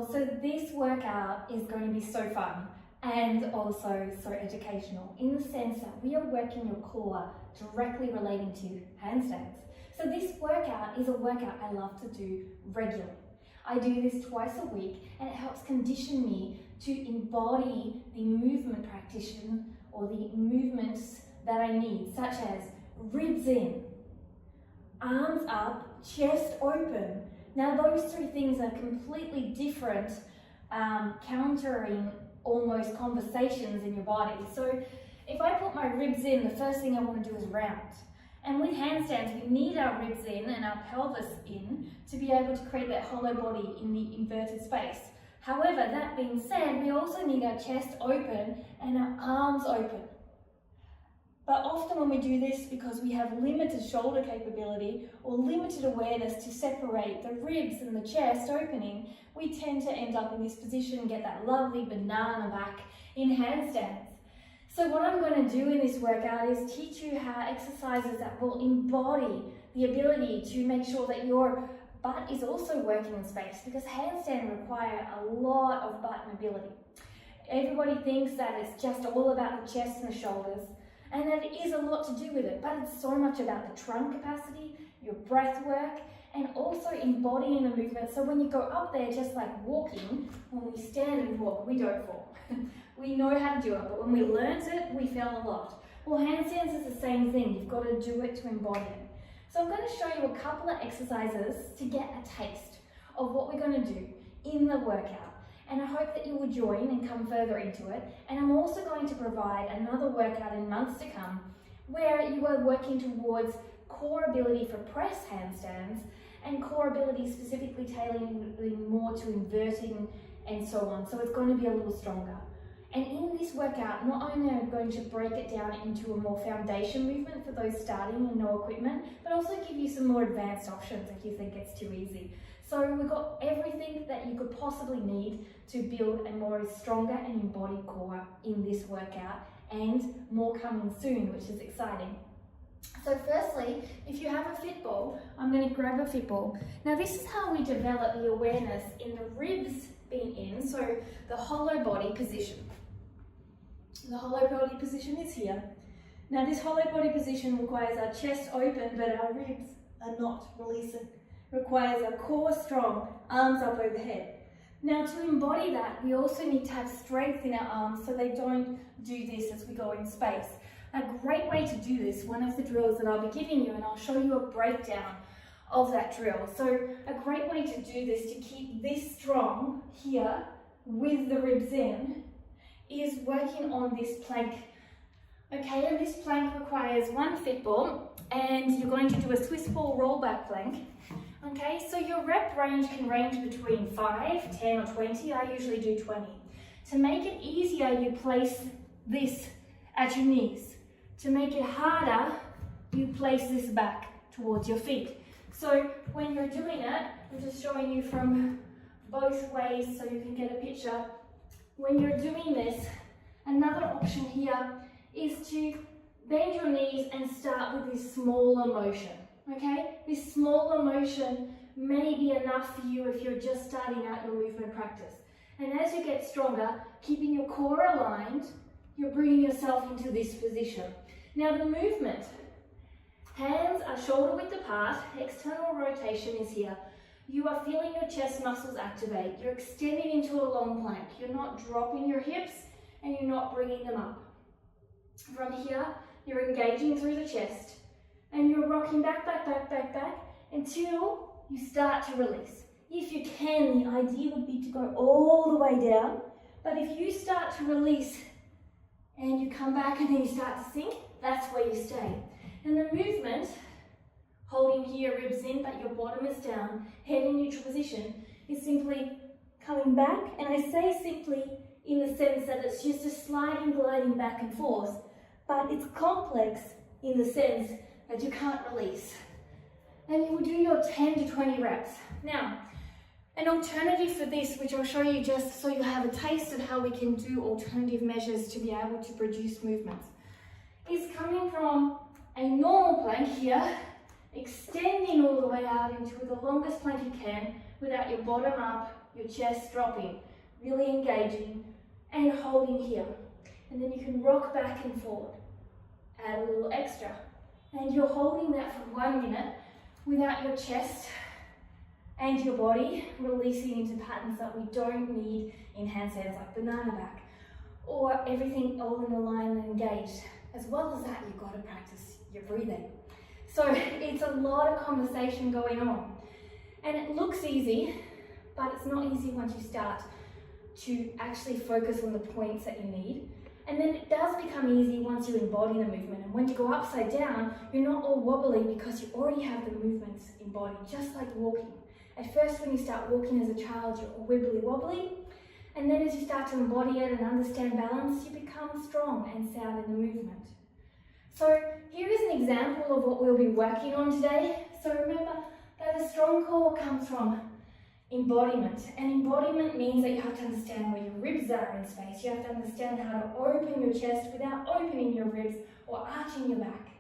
Well, so this workout is going to be so fun and also so educational in the sense that we are working your core directly relating to handstands. So this workout is a workout I love to do regularly. I do this twice a week and it helps condition me to embody the movement practitioner or the movements that I need, such as ribs in, arms up, chest open. Now those three things are completely different, countering almost conversations in your body. So if I put my ribs in, the first thing I want to do is round. And with handstands, we need our ribs in and our pelvis in to be able to create that hollow body in the inverted space. However, that being said, we also need our chest open and our arms open. But often when we do this, because we have limited shoulder capability or limited awareness to separate the ribs and the chest opening, we tend to end up in this position and get that lovely banana back in handstands. So what I'm going to do in this workout is teach you how exercises that will embody the ability to make sure that your butt is also working in space, because handstands require a lot of butt mobility. Everybody thinks that it's just all about the chest and the shoulders, and that it is a lot to do with it, but it's so much about the trunk capacity, your breath work, and also embodying the movement. So when you go up there, just like walking, when we stand and walk, we don't fall. We know how to do it, but when we learned it, we fell a lot. Well, handstands is the same thing. You've got to do it to embody it. So I'm going to show you a couple of exercises to get a taste of what we're going to do in the workout. And I hope that you will join and come further into it. And I'm also going to provide another workout in months to come where you are working towards core ability for press handstands and core ability specifically tailoring more to inverting and so on. So it's going to be a little stronger. And in this workout, not only am I going to break it down into a more foundation movement for those starting and no equipment, but also give you some more advanced options if you think it's too easy. So we've got everything that you could possibly need to build a more stronger and embodied core in this workout, and more coming soon, which is exciting. So firstly, if you have a fit ball, I'm going to grab a fit ball. Now this is how we develop the awareness in the ribs being in, so the hollow body position. The hollow body position is here. Now this hollow body position requires our chest open, but our ribs are not releasing. Requires our core strong, arms up overhead. Now to embody that, we also need to have strength in our arms so they don't do this as we go in space. A great way to do this, one of the drills that I'll be giving you, and I'll show you a breakdown of that drill. So a great way to do this to keep this strong here with the ribs in is working on this plank. Okay, and this plank requires one fit ball, and you're going to do a Swiss ball rollback plank. Okay, so your rep range can range between 5, 10 or 20. I usually do 20. To make it easier, you place this at your knees. To make it harder, you place this back towards your feet. So when you're doing it, I'm just showing you from both ways so you can get a picture. When you're doing this, another option here is to bend your knees and start with this smaller motion. Okay, this smaller motion may be enough for you if you're just starting out your movement practice. And as you get stronger, keeping your core aligned, you're bringing yourself into this position. Now the movement, hands are shoulder width apart, external rotation is here. You are feeling your chest muscles activate. You're extending into a long plank. You're not dropping your hips and you're not bringing them up. From here, you're engaging through the chest and you're rocking back, back, back, back, back until you start to release. If you can, the idea would be to go all the way down, but if you start to release and you come back and then you start to sink, that's where you stay. And the movement, holding here, ribs in, but your bottom is down, head in neutral position, is simply coming back, and I say simply in the sense that it's just a sliding, gliding back and forth, but it's complex in the sense that you can't release. And you will do your 10 to 20 reps. Now, an alternative for this, which I'll show you just so you have a taste of how we can do alternative measures to be able to produce movements, is coming from a normal plank here, extending all the way out into the longest plank you can without your bottom up your chest dropping, really engaging and holding here. And then you can rock back and forward, add a little extra. And you're holding that for 1 minute without your chest and your body releasing into patterns that we don't need in handstands, like banana back, or everything all in a line and engaged. As well as that, you've got to practice your breathing. So it's a lot of conversation going on. And it looks easy, but it's not easy once you start to actually focus on the points that you need. And then it does become easy once you embody the movement. And when you go upside down, you're not all wobbly because you already have the movements embodied, just like walking. At first, when you start walking as a child, you're all wibbly wobbly. And then as you start to embody it and understand balance, you become strong and sound in the movement. So here is an example of what we'll be working on today. So remember that a strong core comes from embodiment. And embodiment means that you have to understand where your ribs are in space. You have to understand how to open your chest without opening your ribs or arching your back.